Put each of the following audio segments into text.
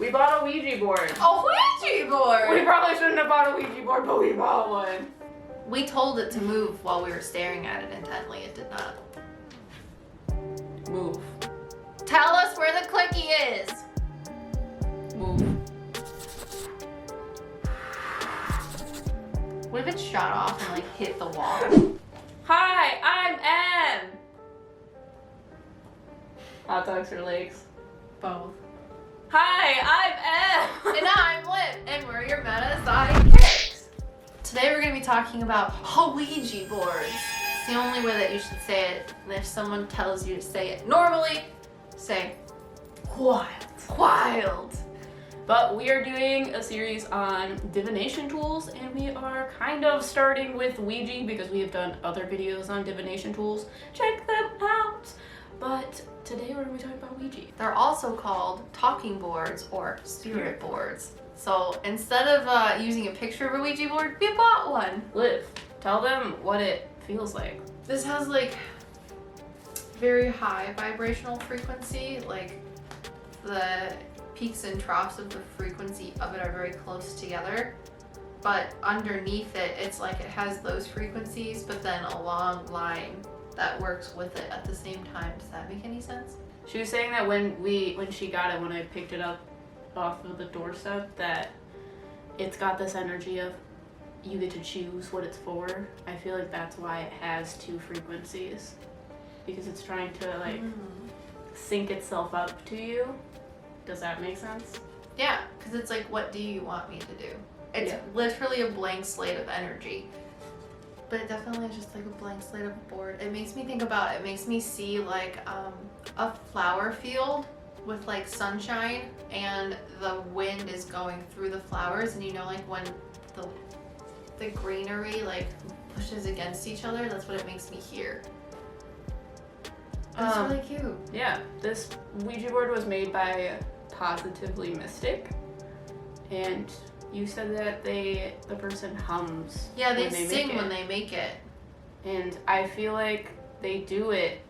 We bought a Ouija board. A Ouija board! We probably shouldn't have bought a Ouija board, but we bought one. We told it to move while we were staring at it intently. It did not. Move. Tell us where the clicky is. Move. What if it shot off and like hit the wall? Hi, I'm M. Hot dogs or legs? Both. Hi, I'm M. And I'm Liv, and we're your Meta PsycKicks. Today we're going to be talking about Ouija boards. It's the only way that you should say it. And if someone tells you to say it normally, say wild. Wild. But we are doing a series on divination tools, and we are kind of starting with Ouija because we have done other videos on divination tools. Check them out. But today we're going to be talking about Ouija. They're also called talking boards or spirit boards. So instead of using a picture of a Ouija board, we bought one. Liv, tell them what it feels like. This has like very high vibrational frequency, like the peaks and troughs of the frequency of it are very close together, but underneath it, it's like it has those frequencies, but then a long line that works with it at the same time. Does that make any sense? She was saying that when she got it, when I picked it up off of the doorstep, that it's got this energy of you get to choose what it's for. I feel like that's why it has two frequencies, because it's trying to like sync itself up to you. Does that make sense? Yeah, because it's like, what do you want me to do? It's literally a blank slate of energy. But it definitely is just like a blank slate of a board. It makes me think about, it makes me see like a flower field with like sunshine and the wind is going through the flowers, and you know, like when the greenery like pushes against each other, that's what it makes me hear. It's really cute. Yeah, this Ouija board was made by Positively Mystic, and you said that the person hums. Yeah, they when they sing make when it. they make it. And I feel like they do it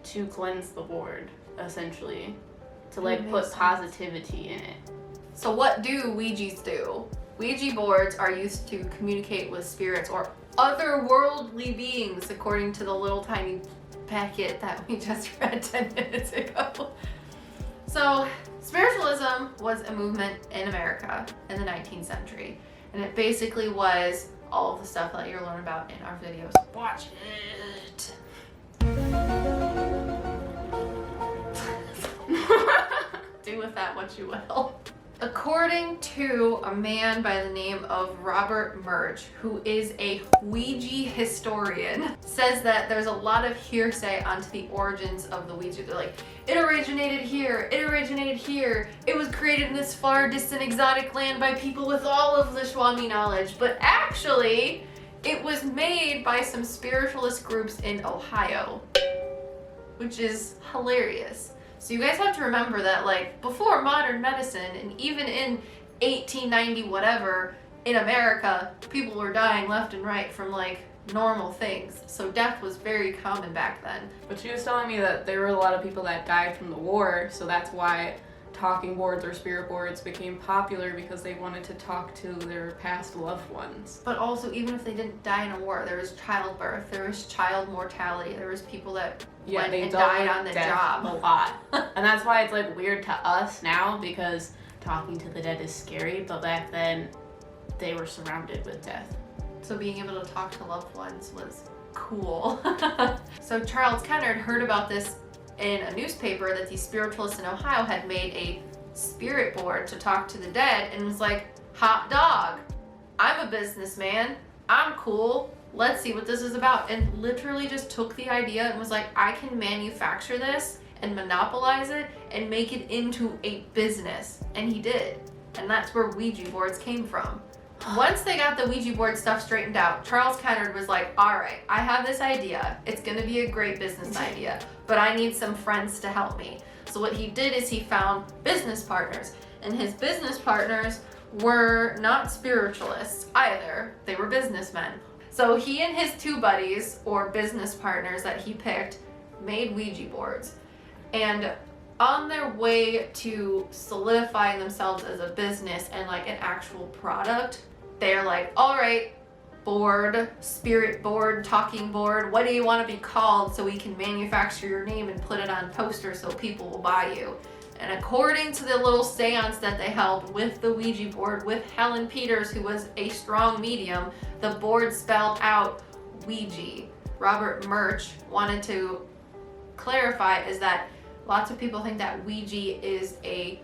to cleanse the board, essentially, to like That put makes sense. positivity in it. So what do Ouijas do? Ouija boards are used to communicate with spirits or otherworldly beings, according to the little tiny packet that we just read 10 minutes ago. So spiritualism was a movement in America in the 19th century, and it basically was all of the stuff that you'll learn about in our videos. Watch it. Do with that what you will. According to a man by the name of Robert Murch, who is a Ouija historian, says that there's a lot of hearsay onto the origins of the Ouija. They're like, it originated here, it was created in this far distant exotic land by people with all of the Swami knowledge, but actually, it was made by some spiritualist groups in Ohio, which is hilarious. So you guys have to remember that like before modern medicine, and even in 1890 whatever, in America, people were dying left and right from like normal things. So death was very common back then. But she was telling me that there were a lot of people that died from the war, so that's why talking boards or spirit boards became popular, because they wanted to talk to their past loved ones. But also, even if they didn't die in a war, there was childbirth, there was child mortality, there was people that went and died on the job. A lot. And that's why it's like weird to us now, because talking to the dead is scary, but back then they were surrounded with death. So being able to talk to loved ones was cool. So Charles Kennard heard about this in a newspaper, that these spiritualists in Ohio had made a spirit board to talk to the dead, and was like, hot dog, I'm a businessman, I'm cool, let's see what this is about. And literally just took the idea and was like, I can manufacture this and monopolize it and make it into a business. And he did. And that's where Ouija boards came from. Once they got the Ouija board stuff straightened out, Charles Kennard was like, all right, I have this idea. It's going to be a great business idea, but I need some friends to help me. So what he did is he found business partners, and his business partners were not spiritualists either. They were businessmen. So he and his two buddies, or business partners that he picked, made Ouija boards. And on their way to solidifying themselves as a business and like an actual product, they're like, all right, board, spirit board, talking board, what do you want to be called so we can manufacture your name and put it on posters so people will buy you? And according to the little seance that they held with the Ouija board, with Helen Peters, who was a strong medium, the board spelled out Ouija. Robert Murch wanted to clarify is that lots of people think that Ouija is a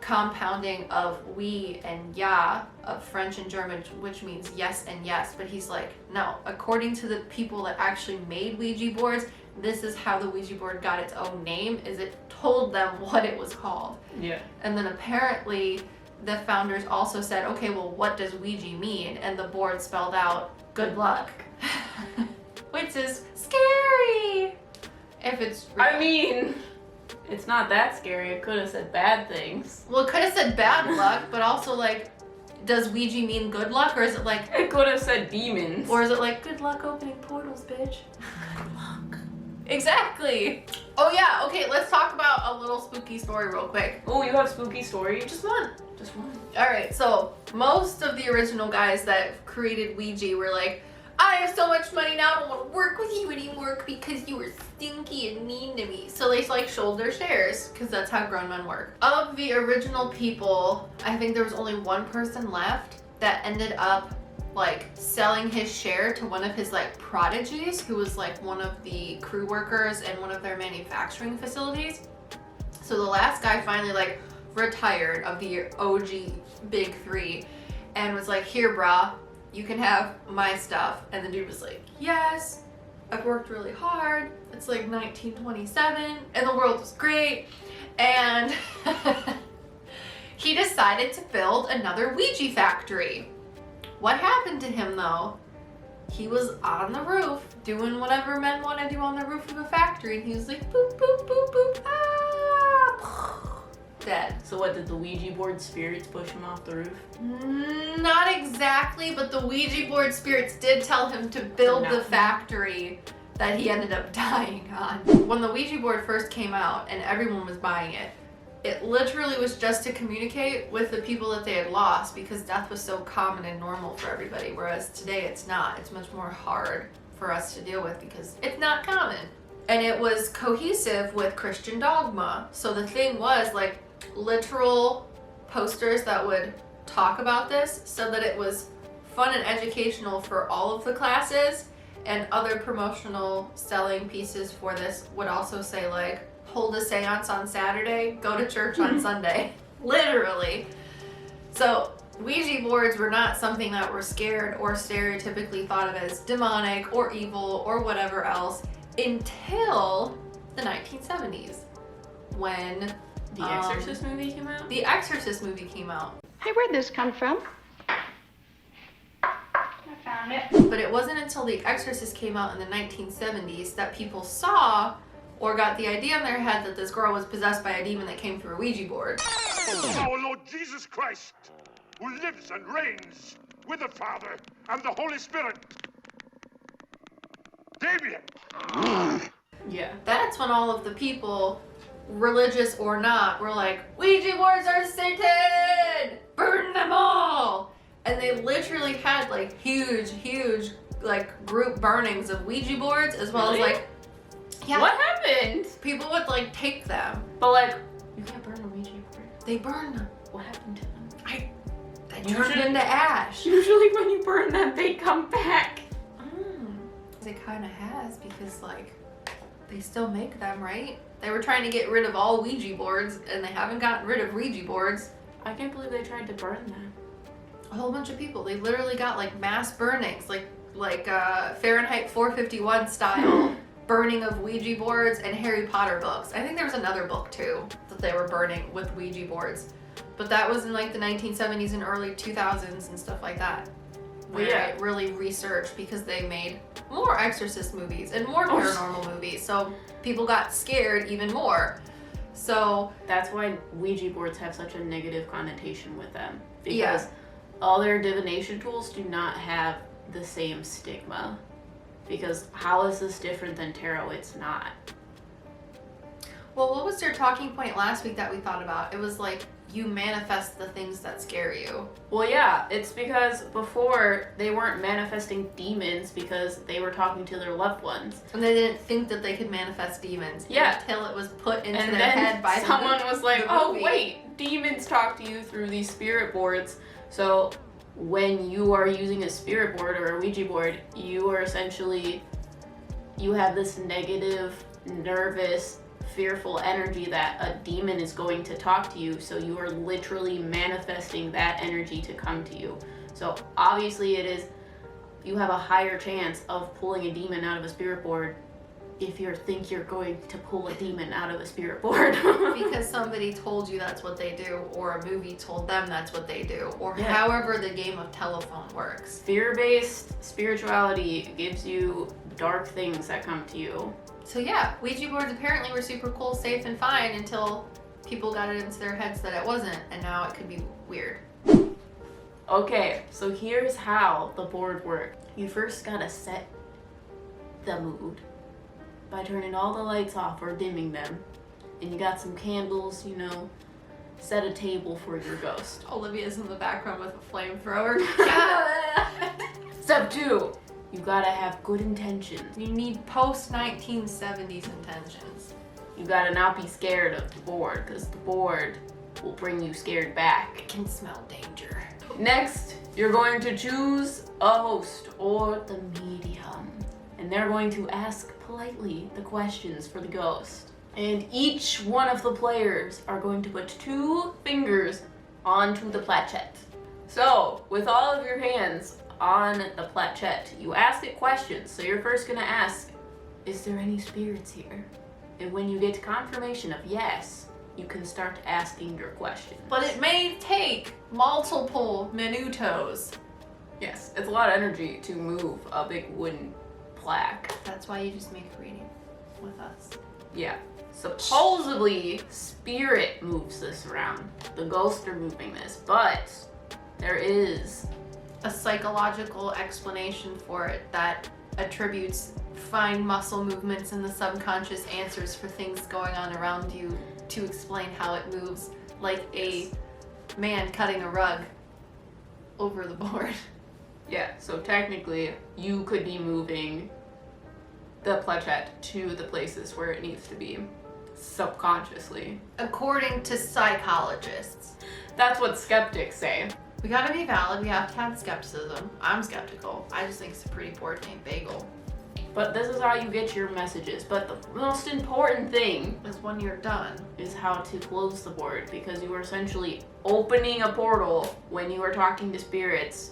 compounding of oui and ja of French and German, which means yes and yes. But he's like, no, according to the people that actually made Ouija boards, this is how the Ouija board got its own name, is it told them what it was called. Yeah. And then apparently the founders also said, okay, well, what does Ouija mean? And the board spelled out good luck. Which is scary if it's real. I mean, it's not that scary. It could have said bad things. Well, it could have said bad luck, but also like, does Ouija mean good luck, or is it like... It could have said demons. Or is it like, good luck opening portals, bitch? Good luck. Exactly. Oh yeah, okay, let's talk about a little spooky story real quick. Oh, you have spooky story? Just one. Just one. Alright, so most of the original guys that created Ouija were like, I have so much money now, I don't want to work with you anymore because you were stinky and mean to me. So they like sold their shares, because that's how grown men work. Of the original people, I think there was only one person left that ended up like selling his share to one of his like prodigies, who was like one of the crew workers in one of their manufacturing facilities. So the last guy finally like retired of the OG big three and was like, here brah, you can have my stuff. And the dude was like, yes, I've worked really hard. It's like 1927 and the world was great. And he decided to build another Ouija factory. What happened to him though? He was on the roof doing whatever men want to do on the roof of a factory, and he was like, boop, boop, boop, boop, ah, dead. So what, did the Ouija board spirits push him off the roof? Not exactly, but the Ouija board spirits did tell him to build the factory that he ended up dying on. When the Ouija board first came out and everyone was buying it, it literally was just to communicate with the people that they had lost, because death was so common and normal for everybody, whereas today it's not. It's much more hard for us to deal with because it's not common. And it was cohesive with Christian Dogma. So the thing was like literal posters that would talk about this, so that it was fun and educational for all of the classes, and other promotional selling pieces for this would also say like, hold a seance on Saturday, go to church on Sunday. Literally. So Ouija boards were not something that were scared or stereotypically thought of as demonic or evil or whatever else until the 1970s, when The Exorcist movie came out? The Exorcist movie came out. Hey, where'd this come from? I found it. But it wasn't until The Exorcist came out in the 1970s that people saw or got the idea in their head that this girl was possessed by a demon that came through a Ouija board. Our Lord Jesus Christ, who lives and reigns with the Father and the Holy Spirit. Damien! Yeah. That's when all of the people, religious or not, were like, Ouija boards are Satan! Burn them all! And they literally had like huge like group burnings of Ouija boards, as well as like, yeah. What happened? People would like take them. But like, you can't burn a Ouija board. They burned them. What happened to them? They turned into ash. Usually when you burn them, they come back. It kind of has, because like, they still make them, right? They were trying to get rid of all Ouija boards, and they haven't gotten rid of Ouija boards. I can't believe they tried to burn them. A whole bunch of people. They literally got like mass burnings, like Fahrenheit 451 style burning of Ouija boards and Harry Potter books. I think there was another book too that they were burning with Ouija boards, but that was in like the 1970s and early 2000s and stuff like that, where it really researched, because they made more Exorcist movies and more paranormal movies, so people got scared even more. So that's why Ouija boards have such a negative connotation with them, because all their divination tools do not have the same stigma. Because how is this different than tarot? It's not. Well, what was your talking point last week that we thought about? It was like you manifest the things that scare you. Well, yeah, it's because before they weren't manifesting demons because they were talking to their loved ones. And they didn't think that they could manifest demons Yeah. until it was put into And their then head by someone was like, the oh movie." wait, demons talk to you through these spirit boards. So when you are using a spirit board or a Ouija board, you are essentially, you have this negative, nervous, fearful energy that a demon is going to talk to you, so you are literally manifesting that energy to come to you. So obviously it is, you have a higher chance of pulling a demon out of a spirit board if you think you're going to pull a demon out of a spirit board. Because somebody told you that's what they do, or a movie told them that's what they do, or Yeah. however the game of telephone works. Fear-based spirituality gives you dark things that come to you. So yeah, Ouija boards apparently were super cool, safe, and fine until people got it into their heads that it wasn't, and now it could be weird. Okay, so here's how the board works. You first gotta set the mood by turning all the lights off or dimming them. And you got some candles, you know, set a table for your ghost. Olivia's in the background with a flamethrower. Step 2, you gotta have good intentions. You need post-1970s intentions. You gotta not be scared of the board, because the board will bring you scared back. I can smell danger. Next, you're going to choose a host or the medium. And they're going to ask politely the questions for the ghost. And each one of the players are going to put 2 fingers onto the planchette. So, with all of your hands on the planchette, you ask it questions. So you're first gonna ask, is there any spirits here? And when you get confirmation of yes, you can start asking your questions. But it may take multiple minutos. Yes, it's a lot of energy to move a big wooden plaque. That's why you just make a reading with us. Yeah. Supposedly, spirit moves this around. The ghosts are moving this, but there is A psychological explanation for it that attributes fine muscle movements in the subconscious answers for things going on around you to explain how it moves, like a man cutting a rug over the board. Yeah, so technically, you could be moving the planchette to the places where it needs to be, subconsciously. According to psychologists. That's what skeptics say. We gotta be valid, we have to have skepticism. I'm skeptical. I just think it's a pretty board named Bagel. But this is how you get your messages. But the most important thing Is when you're done. is how to close the board, because you are essentially opening a portal when you are talking to spirits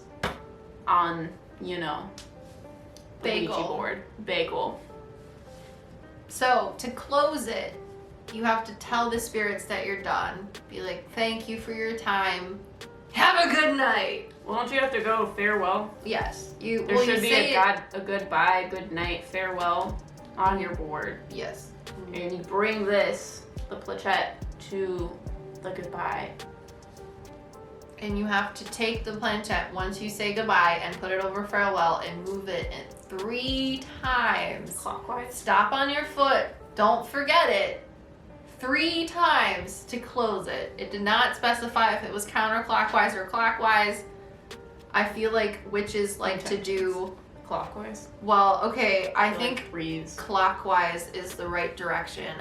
on, you know, the Bagel. Ouija board. Bagel. So, to close it, you have to tell the spirits that you're done. Be like, thank you for your time. Have a good night. Well, don't you have to go farewell? Yes. You There well, should you be say a goodbye, good night, farewell on your board. Yes. And you bring this, the planchette, to the goodbye. And you have to take the planchette once you say goodbye and put it over farewell and move it in 3 times. Clockwise. Stop on your foot. Don't forget it. 3 times to close it. It did not specify if it was counterclockwise or clockwise. I feel like witches like to do, Clockwise. well, okay, I think Like threes. clockwise is the right direction.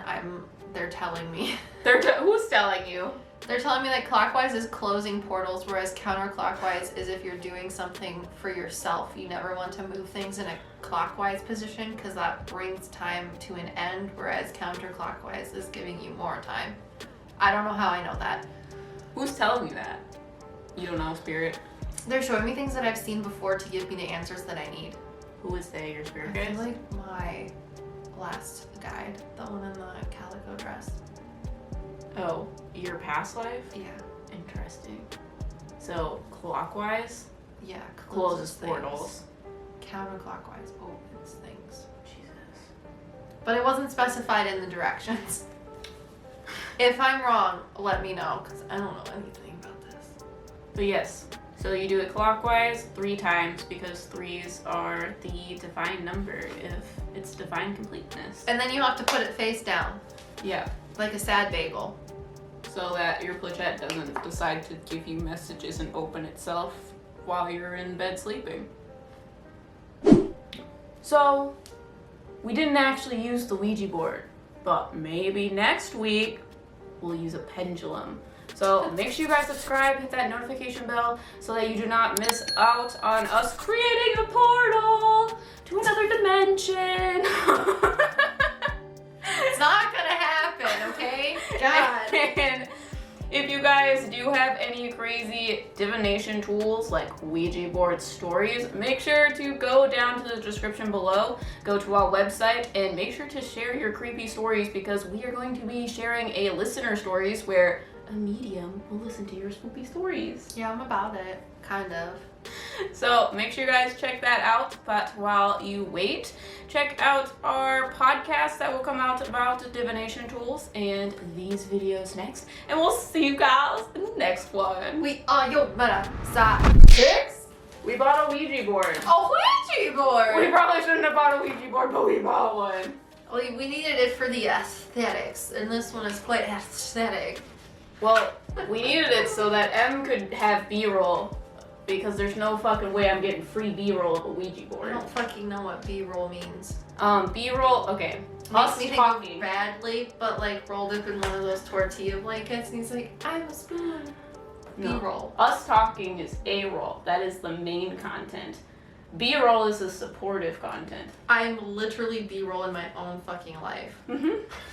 They're telling me. Who's telling you? They're telling me that clockwise is closing portals, whereas counterclockwise is if you're doing something for yourself. You never want to move things in a clockwise position because that brings time to an end, whereas counterclockwise is giving you more time. I don't know how I know that. Who's telling you that? You don't know, spirit. They're showing me things that I've seen before to give me the answers that I need. Who is they, your spirit I guide? feel like my last guide, the one in the calico dress. Oh, your past life? Yeah. Interesting. So, clockwise Yeah. closes things. portals. Counterclockwise opens things. Jesus. But it wasn't specified in the directions. If I'm wrong, let me know, because I don't know anything about this. But yes, so you do it clockwise 3 times because 3s are the divine number if it's divine completeness. And then you have to put it face down. Yeah. Like a sad bagel. So that your planchette doesn't decide to give you messages and open itself while you're in bed sleeping. So, we didn't actually use the Ouija board, but maybe next week we'll use a pendulum. So make sure you guys subscribe, hit that notification bell so that you do not miss out on us creating a portal to another dimension. It's not gonna happen, okay? God. And if you guys do have any crazy divination tools like Ouija board stories, make sure to go down to the description below, go to our website, and make sure to share your creepy stories because we are going to be sharing a listener stories where a medium will listen to your spooky stories. Yeah, I'm about it. Kind of. So make sure you guys check that out. But while you wait, check out our podcast that will come out about divination tools and these videos next. And we'll see you guys in the next one. We are your Meta PsycKicks. We bought a Ouija board. A Ouija board! We probably shouldn't have bought a Ouija board, but we bought one. We needed it for the aesthetics, and this one is quite aesthetic. Well, we needed it so that M could have B-roll. Because there's no fucking way I'm getting free B-roll of a Ouija I board. don't fucking know what B-roll means. B-roll, okay. Makes me think of talking. Bradley, but like rolled up in one of those tortilla blankets, and he's like, I have a spoon. No. B-roll. Us talking is A-roll. That is the main content. B-roll is the supportive content. I'm literally B-roll in my own fucking life. Mm-hmm.